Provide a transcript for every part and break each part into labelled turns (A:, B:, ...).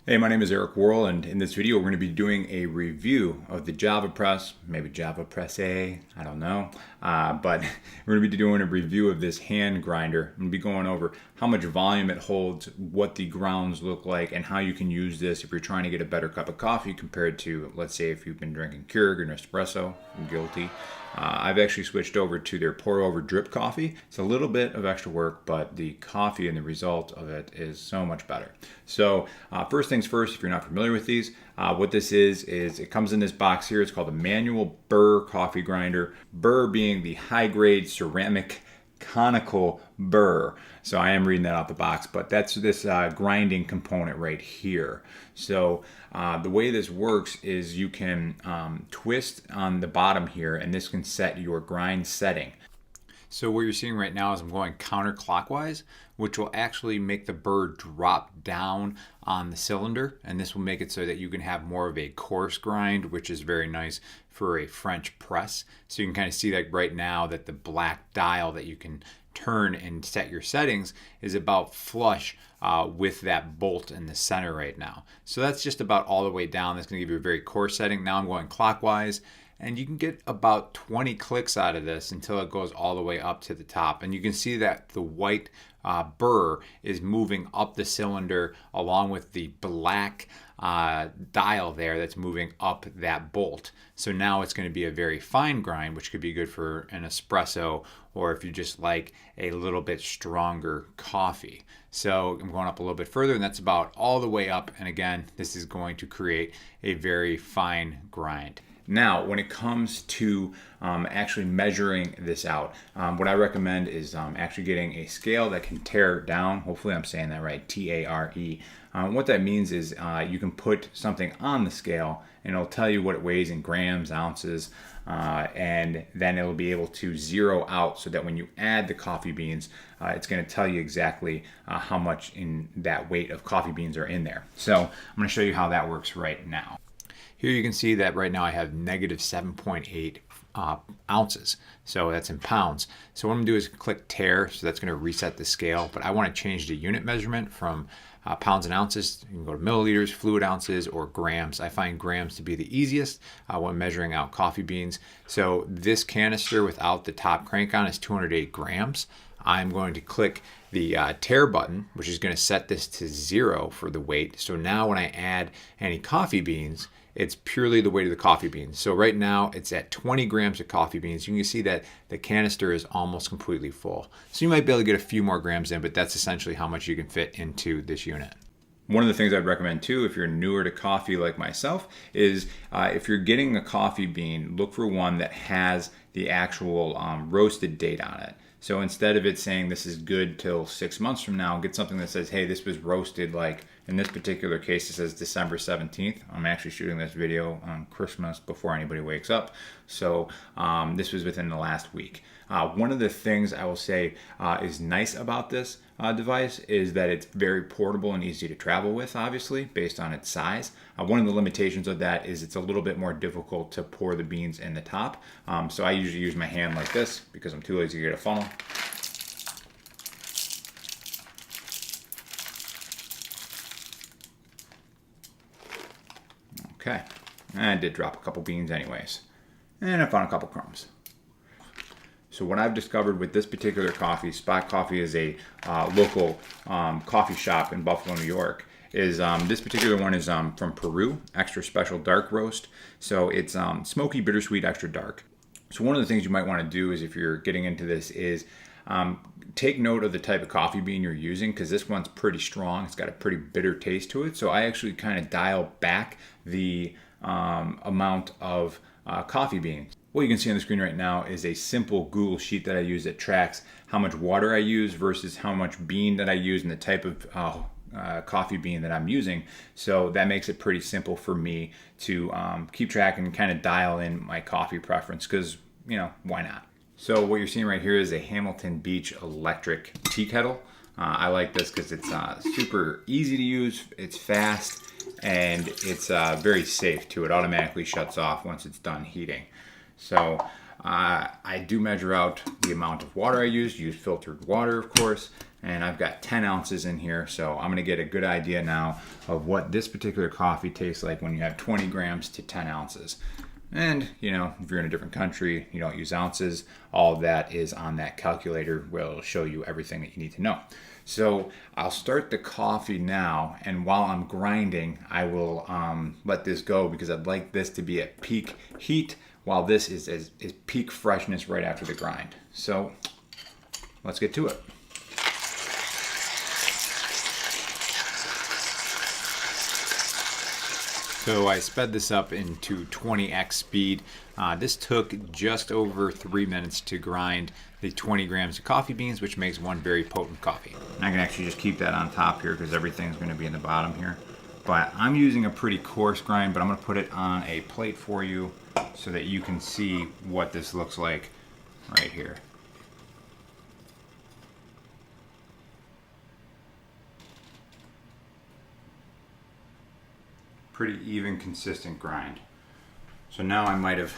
A: Hey, my name is Eric Worrell, and in this video we're going to be doing a review of the JavaPresse, maybe JavaPresse, I don't know, but we're going to be doing a review of this hand grinder. I'm going to be going over how much volume it holds, what the grounds look like, and how you can use this if you're trying to get a better cup of coffee compared to, let's say, if you've been drinking Keurig or Nespresso. I'm guilty. I've actually switched over to their pour over drip coffee. It's a little bit of extra work, but the coffee and the result of it is so much better. So first things first, if you're not familiar with these, what this is it comes in this box here. It's called a manual burr coffee grinder. Burr being the high grade ceramic conical burr. So I am reading that off the box, but that's this grinding component right here. So the way this works is you can twist on the bottom here, and this can set your grind setting. So what you're seeing right now is I'm going counterclockwise, which will actually make the burr drop down on the cylinder, and this will make it so that you can have more of a coarse grind, which is very nice for a French press. So you can kind of see like right now that the black dial that you can turn and set your settings is about flush with that bolt in the center right now. So that's just about all the way down. That's going to give you a very coarse setting. Now I'm going clockwise, and you can get about 20 clicks out of this until it goes all the way up to the top. And you can see that the white burr is moving up the cylinder along with the black dial there that's moving up that bolt. So now it's going to be a very fine grind, which could be good for an espresso, or if you just like a little bit stronger coffee. So I'm going up a little bit further, and that's about all the way up. And again, this is going to create a very fine grind. Now, when it comes to actually measuring this out, what I recommend is actually getting a scale that can tare down. Hopefully I'm saying that right, T-A-R-E. What that means is you can put something on the scale, and it'll tell you what it weighs in grams, ounces, and then it'll be able to zero out so that when you add the coffee beans, it's going to tell you exactly how much in that weight of coffee beans are in there. So I'm going to show you how that works right now. Here you can see that right now I have negative 7.8 ounces. So that's in pounds. So what I'm going to do is click tare. So that's going to reset the scale. But I want to change the unit measurement from pounds and ounces. You can go to milliliters, fluid ounces, or grams. I find grams to be the easiest when measuring out coffee beans. So this canister without the top crank on is 208 grams. I'm going to click the tare button, which is going to set this to 0 for the weight. So now when I add any coffee beans, it's purely the weight of the coffee beans. So right now it's at 20 grams of coffee beans. You can see that the canister is almost completely full. So you might be able to get a few more grams in, but that's essentially how much you can fit into this unit. One of the things I'd recommend too, if you're newer to coffee like myself, is if you're getting a coffee bean, look for one that has the actual roasted date on it. So instead of it saying this is good till 6 months from now, get something that says, hey, this was roasted, like in this particular case, it says December 17th. I'm actually shooting this video on Christmas before anybody wakes up. So this was within the last week. One of the things I will say is nice about this device is that it's very portable and easy to travel with, obviously, based on its size. One of the limitations of that is it's a little bit more difficult to pour the beans in the top. So I usually use my hand like this because I'm too lazy to get a funnel. Okay, I did drop a couple beans anyways, and I found a couple crumbs. So what I've discovered with this particular coffee, Spot Coffee is a local coffee shop in Buffalo, New York, is this particular one is from Peru, extra special dark roast. So it's smoky, bittersweet, extra dark. So one of the things you might want to do is if you're getting into this is take note of the type of coffee bean you're using, because this one's pretty strong. It's got a pretty bitter taste to it. So I actually kind of dial back the amount of coffee beans. What you can see on the screen right now is a simple Google sheet that I use that tracks how much water I use versus how much bean that I use and the type of coffee bean that I'm using. So that makes it pretty simple for me to keep track and kind of dial in my coffee preference, because, you know, why not? So what you're seeing right here is a Hamilton Beach electric tea kettle. I like this because it's super easy to use, it's fast, and it's very safe too. It automatically shuts off once it's done heating. So I do measure out the amount of water I use filtered water, of course, and I've got 10 ounces in here, so I'm gonna get a good idea now of what this particular coffee tastes like when you have 20 grams to 10 ounces. And you know, if you're in a different country, you don't use ounces, all of that is on that calculator where it'll show you everything that you need to know. So I'll start the coffee now, and while I'm grinding, I will let this go because I'd like this to be at peak heat while this is peak freshness right after the grind. So let's get to it. So I sped this up into 20x speed. This took just over 3 minutes to grind the 20 grams of coffee beans, which makes one very potent coffee. And I can actually just keep that on top here because everything's going to be in the bottom here. But I'm using a pretty coarse grind, but I'm going to put it on a plate for you so that you can see what this looks like right here. Pretty even, consistent grind. So now I might have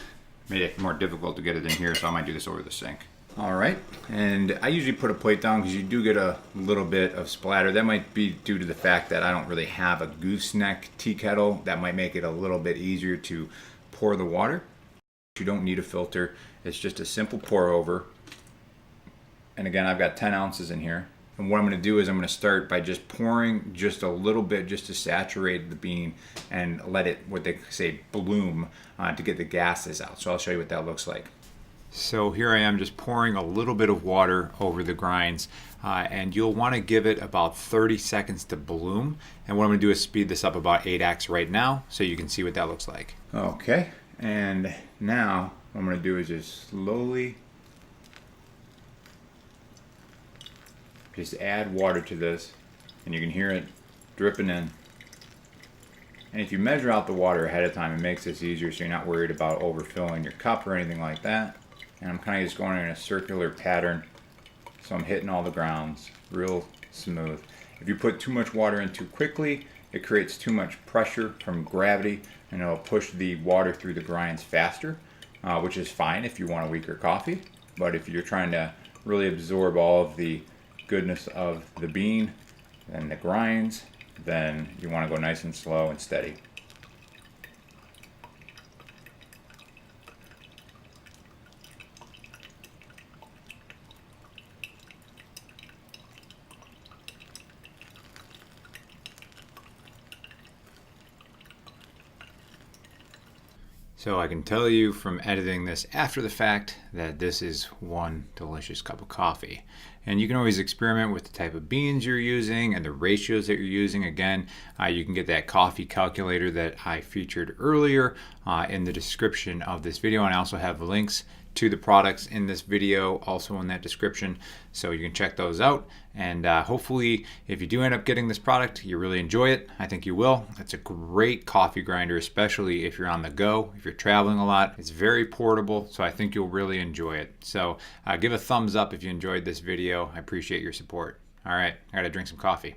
A: made it more difficult to get it in here, so I might do this over the sink. All right, and I usually put a plate down because you do get a little bit of splatter. That might be due to the fact that I don't really have a gooseneck tea kettle. That might make it a little bit easier to pour the water. You don't need a filter. It's just a simple pour over. And again, I've got 10 ounces in here. And what I'm going to do is I'm going to start by just pouring just a little bit just to saturate the bean and let it, what they say, bloom to get the gases out. So I'll show you what that looks like. So here I am just pouring a little bit of water over the grinds, and you'll want to give it about 30 seconds to bloom. And what I'm going to do is speed this up about 8x right now so you can see what that looks like. Okay, and now what I'm going to do is just slowly just add water to this, and you can hear it dripping in. And if you measure out the water ahead of time, it makes this easier so you're not worried about overfilling your cup or anything like that. And I'm kind of just going in a circular pattern, so I'm hitting all the grounds real smooth. If you put too much water in too quickly, it creates too much pressure from gravity, and it'll push the water through the grinds faster, which is fine if you want a weaker coffee. But if you're trying to really absorb all of the goodness of the bean and the grinds, then you want to go nice and slow and steady. So I can tell you from editing this after the fact that this is one delicious cup of coffee. And you can always experiment with the type of beans you're using and the ratios that you're using. Again, you can get that coffee calculator that I featured earlier in the description of this video. And I also have links to the products in this video also in that description, so you can check those out. And hopefully if you do end up getting this product, you really enjoy it. I think you will. It's a great coffee grinder, especially if you're on the go, if you're traveling a lot. It's very portable, so I think you'll really enjoy it. So give a thumbs up if you enjoyed this video. I appreciate your support. All right, I gotta drink some coffee.